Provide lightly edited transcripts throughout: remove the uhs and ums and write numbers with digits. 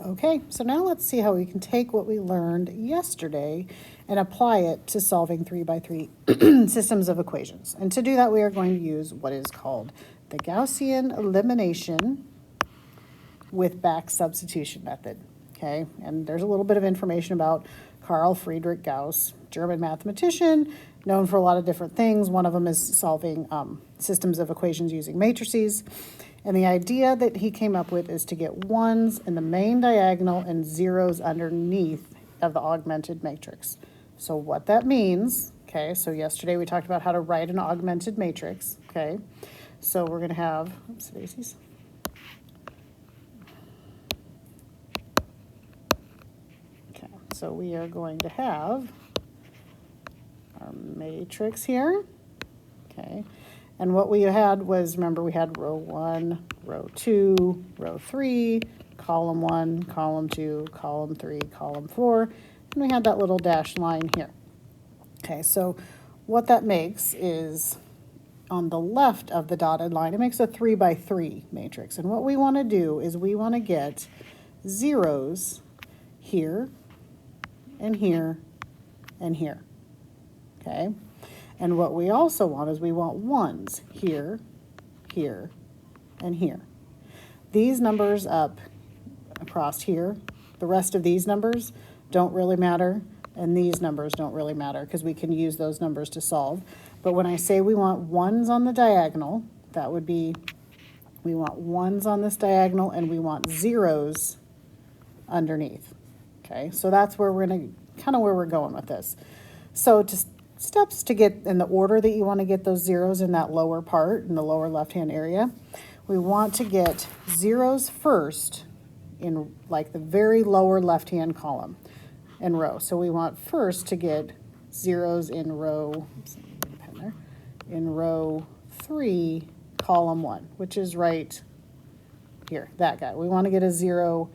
Okay, so now let's see how we can take what we learned yesterday and apply it to solving 3x3 systems of equations. And to do that, we are going to use what is called the Gaussian elimination with back substitution method. Okay, and there's a little bit of information about Carl Friedrich Gauss, German mathematician, known for a lot of different things. One of them is solving systems of equations using matrices. And the idea that he came up with is to get ones in the main diagonal and zeros underneath of the augmented matrix. So what that means, okay, so yesterday we talked about how to write an augmented matrix, okay. So we're going to have, oops, daisies. Okay, so we are going to have our matrix here, okay. And what we had was, remember, we had row 1, row 2, row 3, column 1, column 2, column 3, column 4, and we had that little dashed line here. Okay, so what that makes is, on the left of the dotted line, it makes a 3x3 matrix. And what we want to do is we want to get zeros here, and here, and here. Okay? And what we also want is we want ones here, here, and here. These numbers up across here, the rest of these numbers don't really matter, and these numbers don't really matter because we can use those numbers to solve. But when I say we want ones on the diagonal, that would be, we want ones on this diagonal and we want zeros underneath. Okay, so that's where we're going to, kind of where we're going with this. So just steps to get in the order that you want to get those zeros in that lower part, in the lower left-hand area. We want to get zeros first in like the very lower left-hand column and row. So we want first to get zeros in row, oops, pen there, in row 3, column 1, which is right here, that guy. We want to get a 0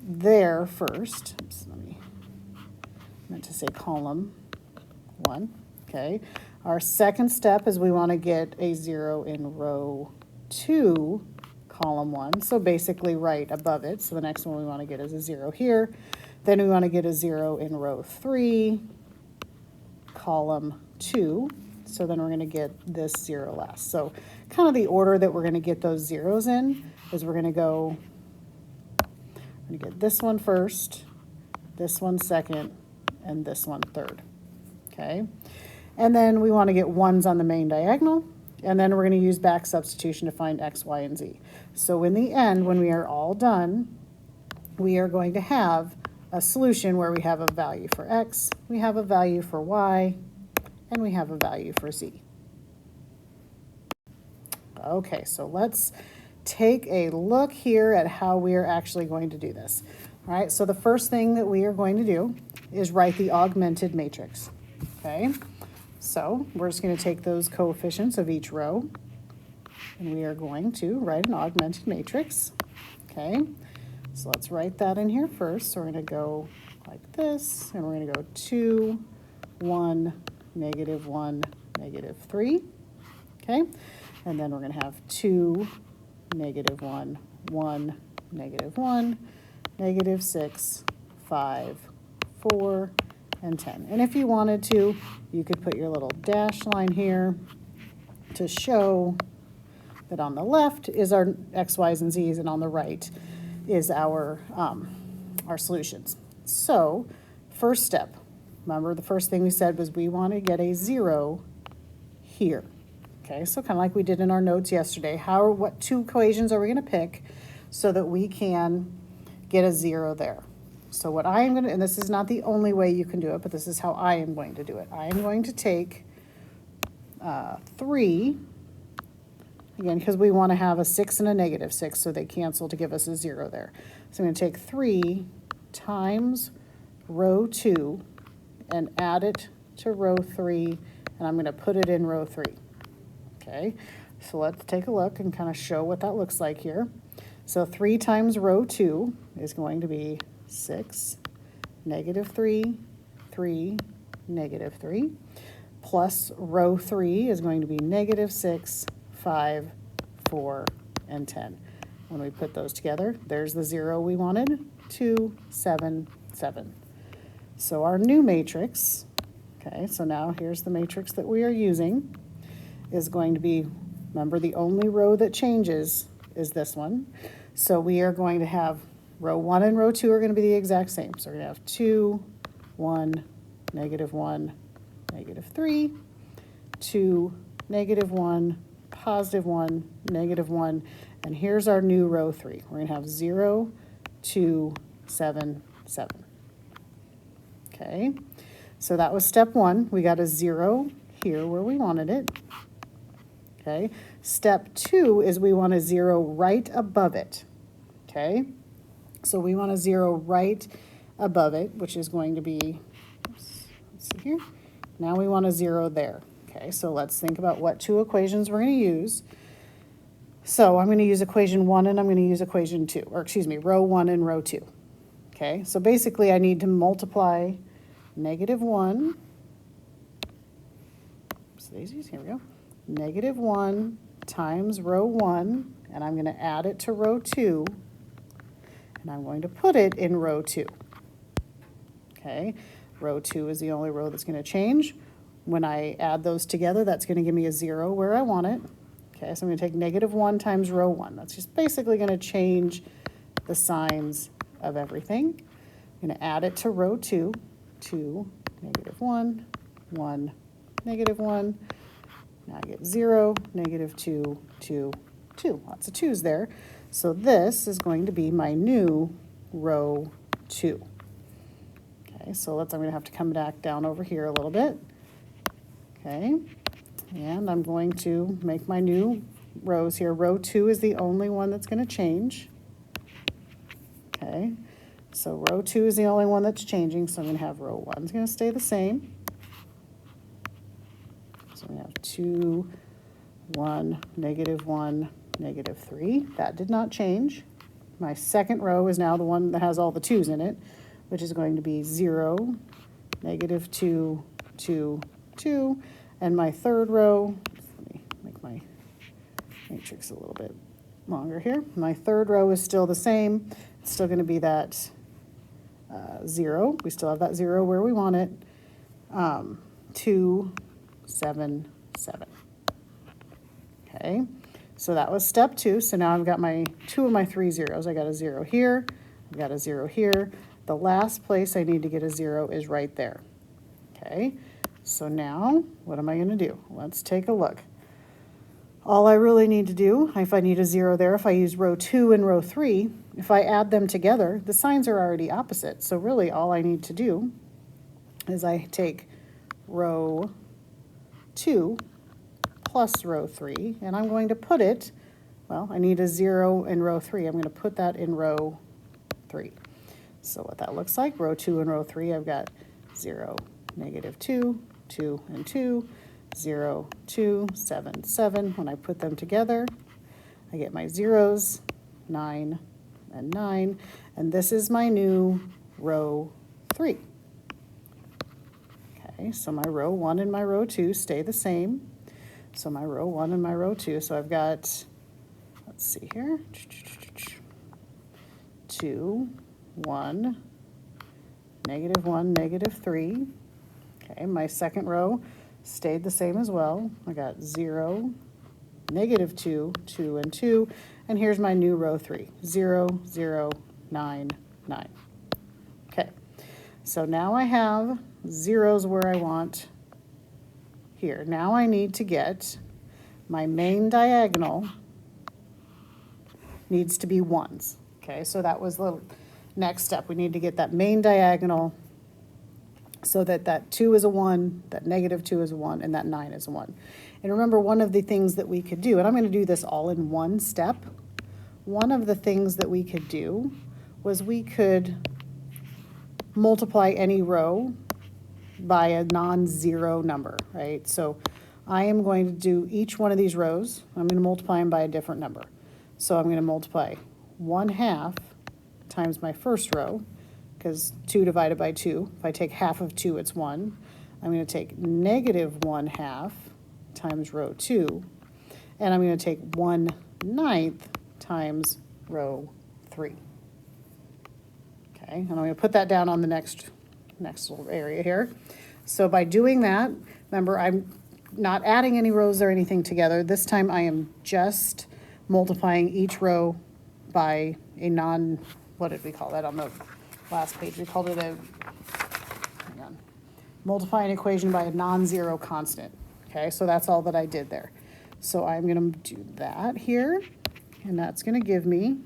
there first. Oops, meant to say column 1, okay. Our second step is we want to get a 0 in row 2, column 1, so basically right above it. So the next one we want to get is a 0 here. Then we want to get a 0 in row 3, column 2. So then we're going to get this 0 last. So kind of the order that we're going to get those zeros in is we're going to get this one first, this one second, and this one third. Okay, and then we want to get ones on the main diagonal, and then we're going to use back substitution to find x, y, and z. So in the end, when we are all done, we are going to have a solution where we have a value for x, we have a value for y, and we have a value for z. Okay, so let's take a look here at how we are actually going to do this. All right, so the first thing that we are going to do is write the augmented matrix. Okay, so we're just going to take those coefficients of each row, and we are going to write an augmented matrix. Okay, so let's write that in here first. So we're going to go like this, and we're going to go 2, 1, -1, -3. Okay, and then we're going to have 2, -1, 1, -1, -6, 5, 4, and 10. And if you wanted to, you could put your little dash line here to show that on the left is our x, y's, and z's, and on the right is our solutions. So first step, remember the first thing we said was we want to get a 0 here. Okay, so kind of like we did in our notes yesterday, what two equations are we going to pick so that we can get a 0 there? So what I am going to, and this is not the only way you can do it, but this is how I am going to do it. I am going to take 3, again, because we want to have a 6 and a -6, so they cancel to give us a 0 there. So I'm going to take 3 times row 2 and add it to row 3, and I'm going to put it in row 3. Okay, so let's take a look and kind of show what that looks like here. So 3 times row 2 is going to be 6, -3, 3, -3, plus row 3 is going to be -6, 5, 4, and 10. when we put those together. There's the 0 we wanted, 2, 7, 7. So our new matrix, okay, so now here's the matrix that we are using, is going to be, remember the only row that changes is this one. So we are going to have row 1 and row 2 are going to be the exact same. So we're going to have 2, 1, -1, -3, 2, -1, +1, -1, and here's our new row 3. We're going to have 0, 2, 7, 7. Okay, so that was step 1. We got a 0 here where we wanted it. Okay, step 2 is we want a 0 right above it. Okay, so we want a 0 right above it, which is going to be, let's see here. Now we want a 0 there. Okay, so let's think about what two equations we're going to use. So I'm going to use equation 1 and I'm going to use equation 2, or excuse me, row 1 and row 2. Okay, so basically I need to multiply -1, oops, daisies, here we go, -1 times row 1, and I'm going to add it to row 2, and I'm going to put it in row 2. Okay, row 2 is the only row that's going to change. When I add those together, that's going to give me a 0 where I want it. Okay, so I'm going to take -1 times row 1. That's just basically going to change the signs of everything. I'm going to add it to row 2, 2, -1, 1, -1. Now I get 0, -2, 2, 2. Lots of 2's there. So this is going to be my new row 2. Okay, so I'm going to have to come back down over here a little bit. Okay, and I'm going to make my new rows here. Row 2 is the only one that's going to change. Okay, so row 2 is the only one that's changing, so I'm going to have row 1 is going to stay the same. So we have 2, 1, -1, -3. That did not change. My second row is now the one that has all the 2's in it, which is going to be 0, -2, 2, 2. And my third row, let me make my matrix a little bit longer here. My third row is still the same. It's still going to be that 0. We still have that 0 where we want it. 2, 7, 7. Okay, so that was step 2. So now I've got my 2 of my 3 zeros. I got a 0 here. I've got a 0 here. The last place I need to get a 0 is right there. Okay, so now what am I going to do? Let's take a look. All I really need to do, if I need a 0 there, if I use row 2 and row 3, if I add them together, the signs are already opposite. So really all I need to do is I take row 2 plus row 3, and I'm going to put it, well, I need a 0 in row 3. I'm going to put that in row 3. So what that looks like, row 2 and row 3, I've got 0, -2, 2, and 2, 0, 2, 7, 7. When I put them together, I get my zeros, 9, and 9. And this is my new row 3. Okay, so my row 1 and my row 2 stay the same. So my row 1 and my row 2, so I've got, let's see here, 2, 1, -1, -3. Okay, my second row stayed the same as well. I got 0, -2, 2, and 2. And here's my new row 3, 0, 0, 9, 9. Okay, so now I have zeros where I want here. Now I need to get my main diagonal needs to be 1s. Okay, so that was the next step. We need to get that main diagonal so that that 2 is a 1, that -2 is a 1, and that 9 is a 1. And remember, one of the things that we could do, and I'm going to do this all in one step, one of the things that we could do was we could multiply any row by a non-zero number, right? So I am going to do each one of these rows, I'm going to multiply them by a different number. So I'm going to multiply 1/2 times my first row, because 2 divided by 2, if I take half of 2, it's 1. I'm going to take -1/2 times row 2, and I'm going to take 1/9 times row 3. Okay, and I'm going to put that down on the next little area here. So by doing that, remember, I'm not adding any rows or anything together. This time I am just multiplying each row by a what did we call that on the last page? We called it hang on, multiply an equation by a non-zero constant. Okay, so that's all that I did there. So I'm going to do that here, and that's going to give me,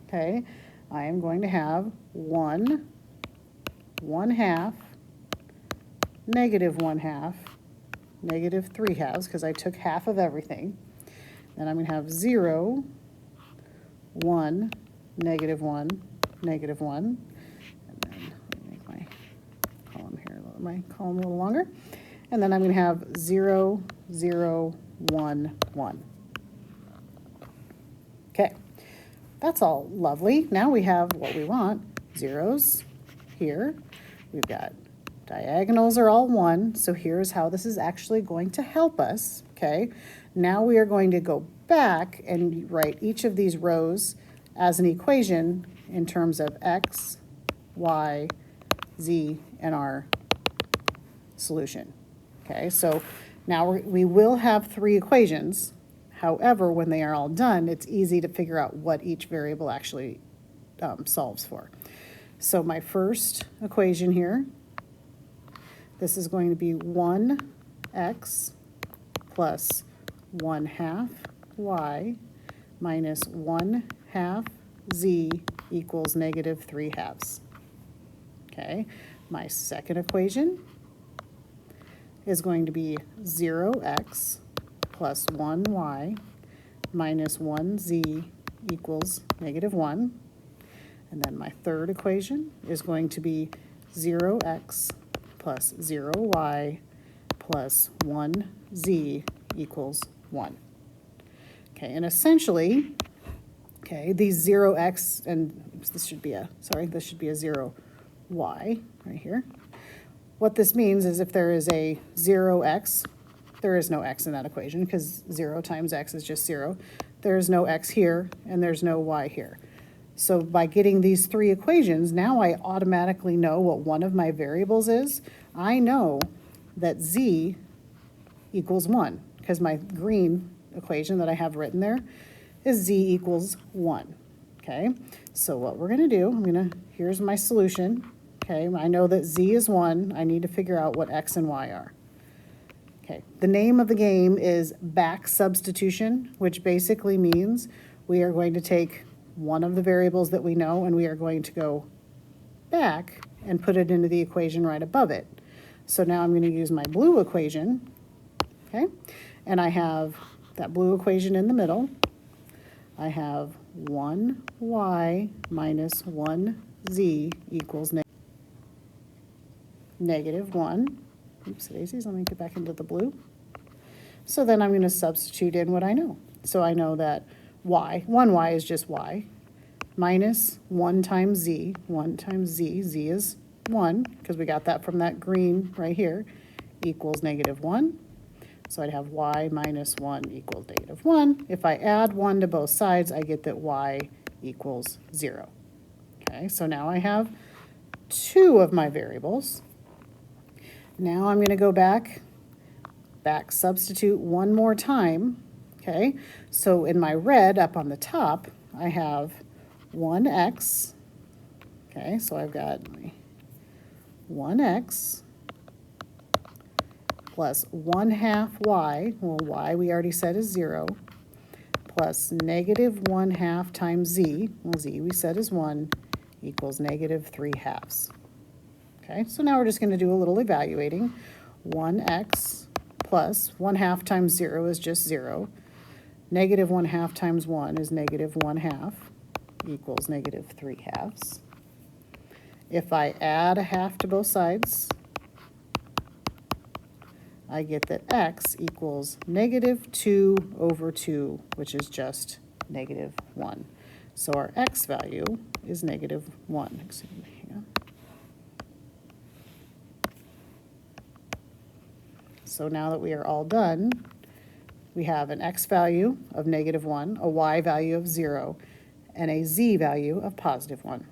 okay, I am going to have 1/1 half, -1/2, -3/2, because I took half of everything. Then I'm going to have 0, 1, -1, -1. And then let me make my column here, my column a little longer. And then I'm going to have 0, 0, 1, 1. Okay, that's all lovely. Now we have what we want. Zeros here. We've got diagonals are all 1, so here's how this is actually going to help us, okay? Now we are going to go back and write each of these rows as an equation in terms of x, y, z, and our solution. Okay, so now we will have 3 equations. However, when they are all done, it's easy to figure out what each variable actually solves for. So my first equation here, this is going to be 1x plus 1/2 y minus 1/2 z equals -3/2. Okay, my second equation is going to be 0x plus 1y minus 1z equals -1. And then my third equation is going to be 0x plus 0y plus 1z equals 1. Okay, and essentially, okay, these 0x, and this should be a 0y right here. What this means is if there is a 0x, there is no x in that equation because 0 times x is just 0. There is no x here, and there's no y here. So by getting these 3 equations, now I automatically know what one of my variables is. I know that z equals 1 because my green equation that I have written there is z equals 1. Okay, so what we're going to do, here's my solution. Okay, I know that z is 1. I need to figure out what x and y are. Okay, the name of the game is back substitution, which basically means we are going to take one of the variables that we know and we are going to go back and put it into the equation right above it. So now I'm going to use my blue equation, okay, and I have that blue equation in the middle. I have 1y minus 1z equals -1. Oops, daisies, let me get back into the blue. So then I'm going to substitute in what I know. So I know that 1y is just y, minus 1 times z, z is 1, because we got that from that green right here, equals -1. So I'd have y minus 1 equals -1. If I add 1 to both sides, I get that y equals 0. Okay, so now I have 2 of my variables. Now I'm going to go back substitute one more time. Okay, so in my red up on the top, I have 1x. Okay, so I've got my 1x plus 1/2 y, well, y we already said is 0, plus -1/2 times z, well, z we said is 1, equals -3/2. Okay, so now we're just going to do a little evaluating. 1x plus 1/2 times 0 is just 0. -1/2 times 1 is -1/2, equals -3/2. If I add a half to both sides, I get that x equals -2/2, which is just -1. So our x value is -1. Excuse me, hang on. So now that we are all done, we have an x value of -1, a y value of 0, and a z value of positive 1.